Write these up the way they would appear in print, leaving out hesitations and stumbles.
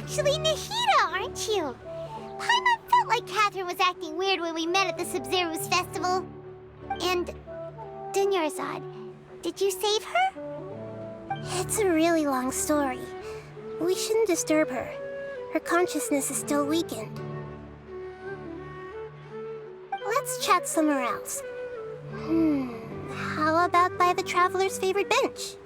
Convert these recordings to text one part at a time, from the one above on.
actually Nahida, aren't you? Paimon felt like Catherine was acting weird when we met at the Sub-Zero's festival. And Dunyarzad, did you save her? It's a really long story. We shouldn't disturb her. Her consciousness is still weakened. Let's chat somewhere else. How about by the Traveler's favorite bench?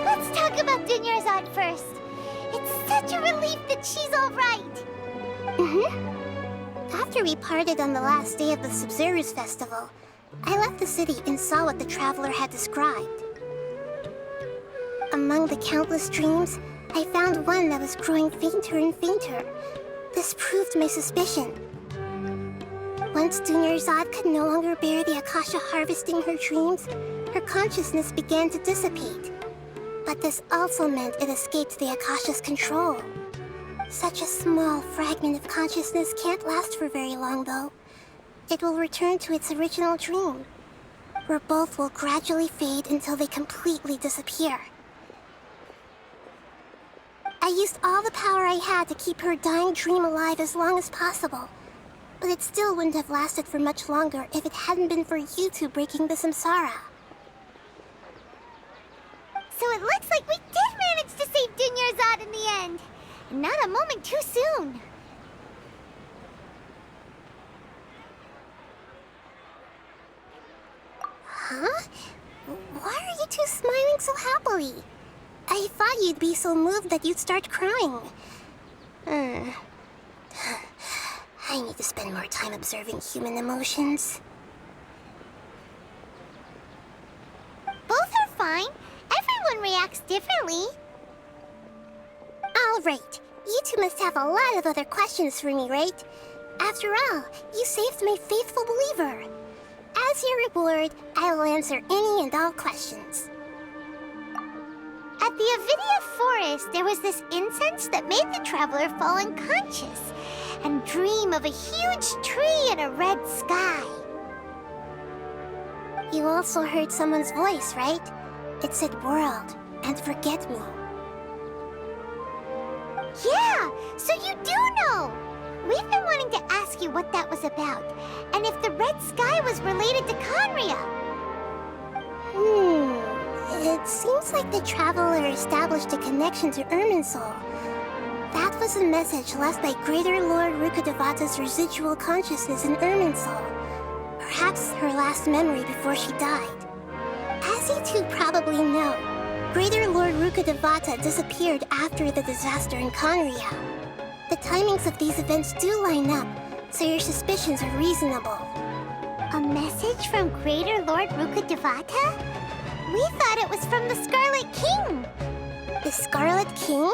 Let's talk about Dunyarzad first. It's such a relief that she's all right. After we parted on the last day of the Sub-Zero's festival, I left the city and saw what the Traveler had described. Among the countless dreams, I found one that was growing fainter and fainter. This proved my suspicion. Once Dunyarzad could no longer bear the Akasha harvesting her dreams, her consciousness began to dissipate. But this also meant it escaped the Akasha's control. Such a small fragment of consciousness can't last for very long, though. It will return to its original dream, where both will gradually fade until they completely disappear. I used all the power I had to keep her dying dream alive as long as possible, but it still wouldn't have lasted for much longer if it hadn't been for you two breaking the samsara. So it looks like we did manage to save Dunyarzad in the end. Not a moment too soon. Huh? Why are you two smiling so happily? I thought you'd be so moved that you'd start crying. I need to spend more time observing human emotions. Both are fine. Everyone reacts differently. All right. You two must have a lot of other questions for me, right? After all, you saved my faithful believer. As your reward, I will answer any and all questions. At the Avidia Forest, there was this incense that made the Traveler fall unconscious and dream of a huge tree and a red sky. You also heard someone's voice, right? It said world and forget me. Yeah, so you do know! We've been wanting to ask you what that was about, and if the red sky was related to Conria. It seems like the Traveler established a connection to Irminsul. That was a message left by Greater Lord Rukkhadevata's residual consciousness in Irminsul. Perhaps her last memory before she died. As you two probably know, Greater Lord Rukkhadevata disappeared after the disaster in Conria. The timings of these events do line up, so your suspicions are reasonable. A message from Greater Lord Rukkhadevata? We thought it was from the Scarlet King. The Scarlet King?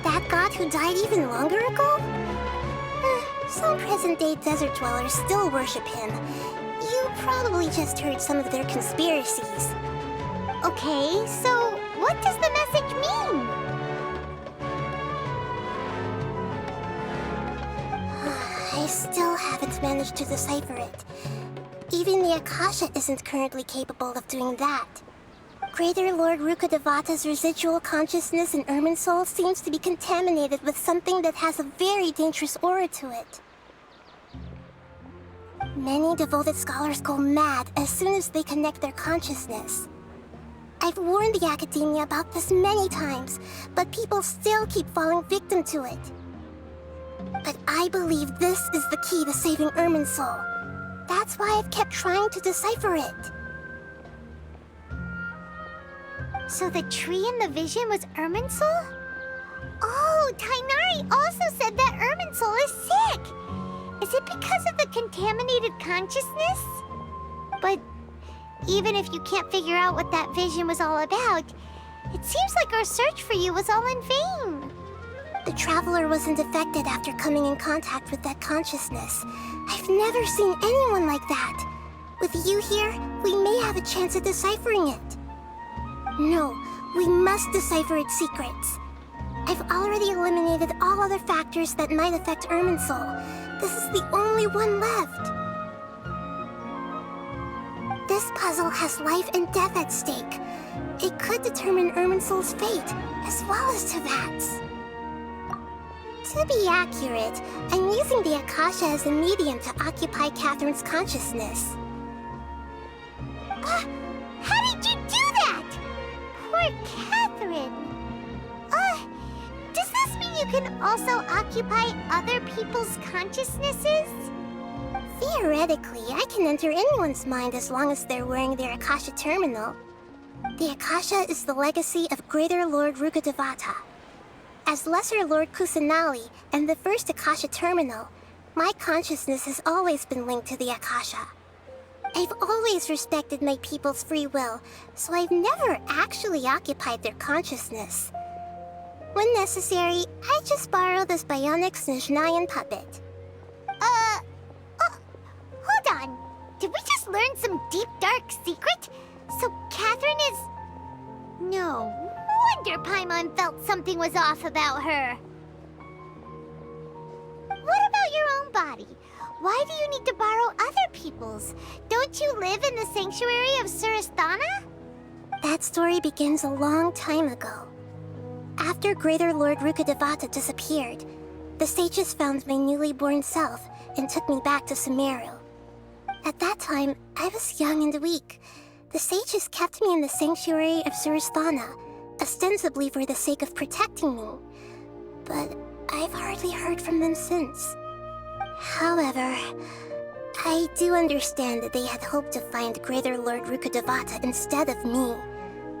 That god who died even longer ago? Some present-day desert dwellers still worship him. You probably just heard some of their conspiracies. Okay, so what does the message mean? I still haven't managed to decipher it. Even the Akasha isn't currently capable of doing that. Greater Lord Rukkhadevata's residual consciousness in Irminsul seems to be contaminated with something that has a very dangerous aura to it. Many devoted scholars go mad as soon as they connect their consciousness. I've warned the Academia about this many times, but people still keep falling victim to it. But I believe this is the key to saving Irminsul. That's why I've kept trying to decipher it. So the tree in the vision was Irminsul? Oh, Tainari also said that Irminsul is sick! Is it because of the contaminated consciousness? But even if you can't figure out what that vision was all about, it seems like our search for you was all in vain. The traveler wasn't affected after coming in contact with that consciousness. I've never seen anyone like that. With you here, we may have a chance at deciphering it. No, we must decipher its secrets. I've already eliminated all other factors that might affect Irminsul. This is the only one left. This puzzle has life and death at stake. It could determine Irminsul's fate, as well as Tevat's. To be accurate, I'm using the Akasha as a medium to occupy Catherine's consciousness. How did you do that? Poor Catherine. Does this mean you can also occupy other people's consciousnesses? Theoretically, I can enter anyone's mind as long as they're wearing their Akasha terminal. The Akasha is the legacy of Greater Lord Rukkhadevata. As Lesser Lord Kusanali and the first Akasha terminal, my consciousness has always been linked to the Akasha. I've always respected my people's free will, so I've never actually occupied their consciousness. When necessary, I just borrow this bionic Snezhnayan puppet. Hold on. Did we just learn some deep, dark secret? So Catherine is... No wonder Paimon felt something was off about her. What about your own body? Why do you need to borrow other people's? Don't you live in the sanctuary of Surasthana? That story begins a long time ago. After Greater Lord Rukkhadevata disappeared, the sages found my newly born self and took me back to Sumeru. At that time, I was young and weak. The sages kept me in the sanctuary of Surasthana, ostensibly for the sake of protecting me. But I've hardly heard from them since. However, I do understand that they had hoped to find Greater Lord Rukkhadevata instead of me,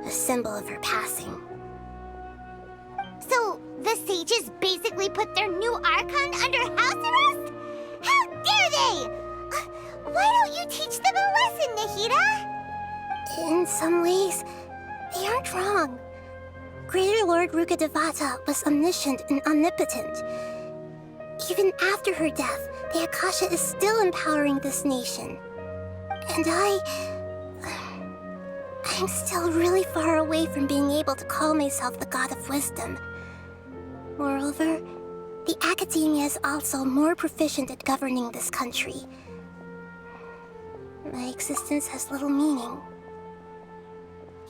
a symbol of her passing. So, the sages basically put their new Archon under house arrest? How dare they! Why don't you teach them a lesson, Nahida? In some ways, they aren't wrong. Greater Lord Rukkhadevata was omniscient and omnipotent. Even after her death, the Akasha is still empowering this nation. And I'm still really far away from being able to call myself the God of Wisdom. Moreover, the Academia is also more proficient at governing this country. My existence has little meaning.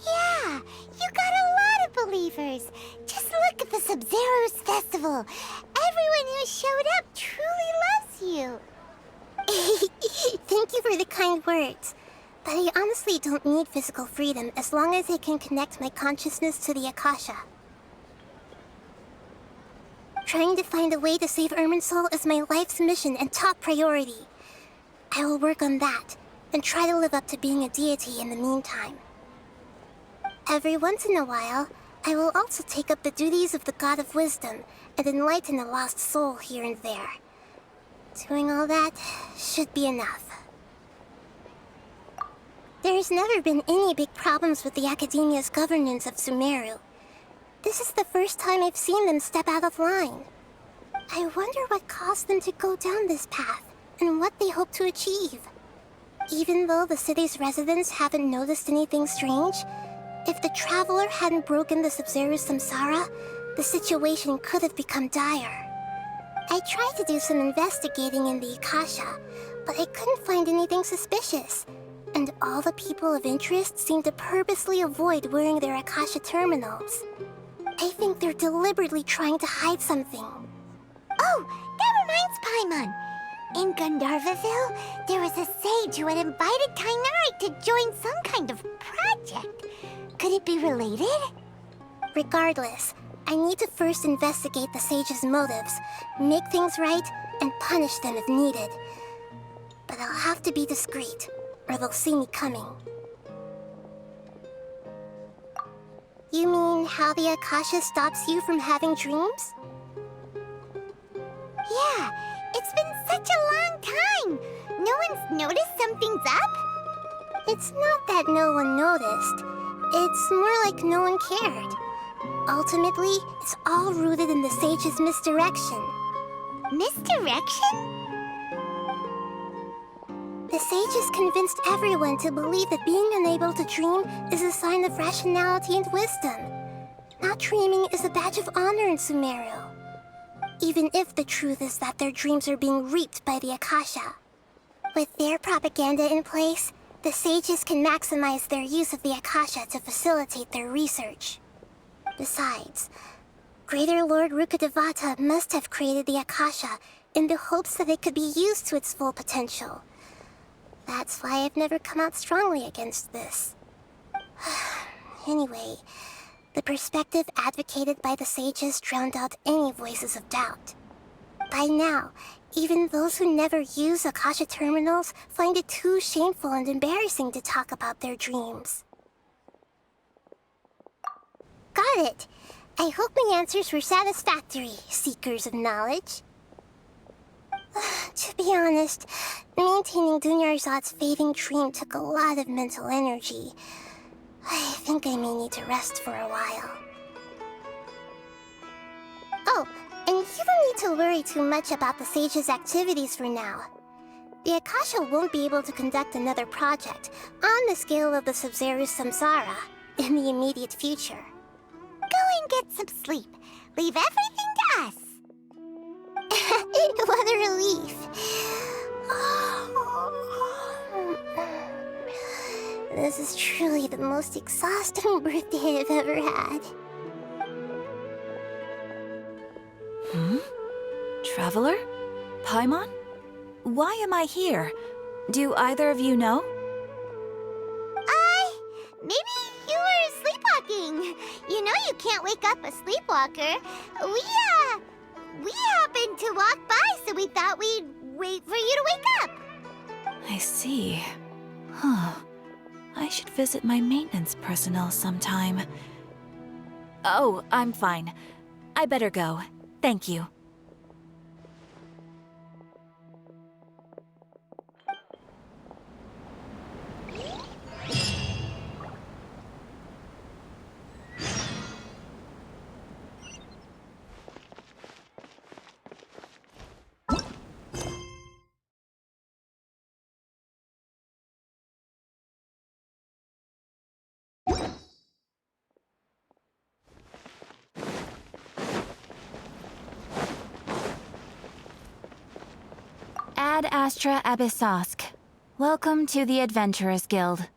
Yeah, you got a lot of believers. Just look at the Sub-Zero's festival. Everyone who showed up truly loves you. Thank you for the kind words. But I honestly don't need physical freedom as long as I can connect my consciousness to the Akasha. Trying to find a way to save Irminsul is my life's mission and top priority. I will work on that, and try to live up to being a deity in the meantime. Every once in a while, I will also take up the duties of the God of Wisdom and enlighten a lost soul here and there. Doing all that should be enough. There has never been any big problems with the Academia's governance of Sumeru. This is the first time I've seen them step out of line. I wonder what caused them to go down this path, and what they hope to achieve. Even though the city's residents haven't noticed anything strange, if the traveler hadn't broken the Sub-Zero's samsara, the situation could have become dire. I tried to do some investigating in the Akasha, but I couldn't find anything suspicious. And all the people of interest seem to purposely avoid wearing their Akasha terminals. I think they're deliberately trying to hide something. Oh, that reminds Paimon. In Gandharvaville, there was a sage who had invited Tainari to join some kind of project. Could it be related? Regardless, I need to first investigate the sage's motives, make things right, and punish them if needed. But I'll have to be discreet, or they'll see me coming. You mean how the Akasha stops you from having dreams? Yeah, it's been such a long time. No one's noticed something's up? It's not that no one noticed. It's more like no one cared. Ultimately, it's all rooted in the sage's misdirection. Misdirection? The sages convinced everyone to believe that being unable to dream is a sign of rationality and wisdom. Not dreaming is a badge of honor in Sumeru. Even if the truth is that their dreams are being reaped by the Akasha. With their propaganda in place, the sages can maximize their use of the Akasha to facilitate their research. Besides, Greater Lord Rukkhadevata must have created the Akasha in the hopes that it could be used to its full potential. That's why I've never come out strongly against this. Anyway, the perspective advocated by the sages drowned out any voices of doubt. By now, even those who never use Akasha terminals find it too shameful and embarrassing to talk about their dreams. Got it! I hope my answers were satisfactory, seekers of knowledge. To be honest, maintaining Dunyarzad's fading dream took a lot of mental energy. I think I may need to rest for a while. Oh, and you don't need to worry too much about the sage's activities for now. The Akasha won't be able to conduct another project on the scale of the Sub-Zero Samsara in the immediate future. Go and get some sleep. Leave everything to us. What a relief. This is truly the most exhausting birthday I've ever had. Traveler? Paimon? Why am I here? Do either of you know? Maybe you were sleepwalking. You know you can't wake up a sleepwalker. We happened to walk by, so we thought we'd wait for you to wake up. I see. Huh. I should visit my maintenance personnel sometime. Oh, I'm fine. I better go. Thank you. Ad Astra Abyssosk. Welcome to the Adventurers Guild.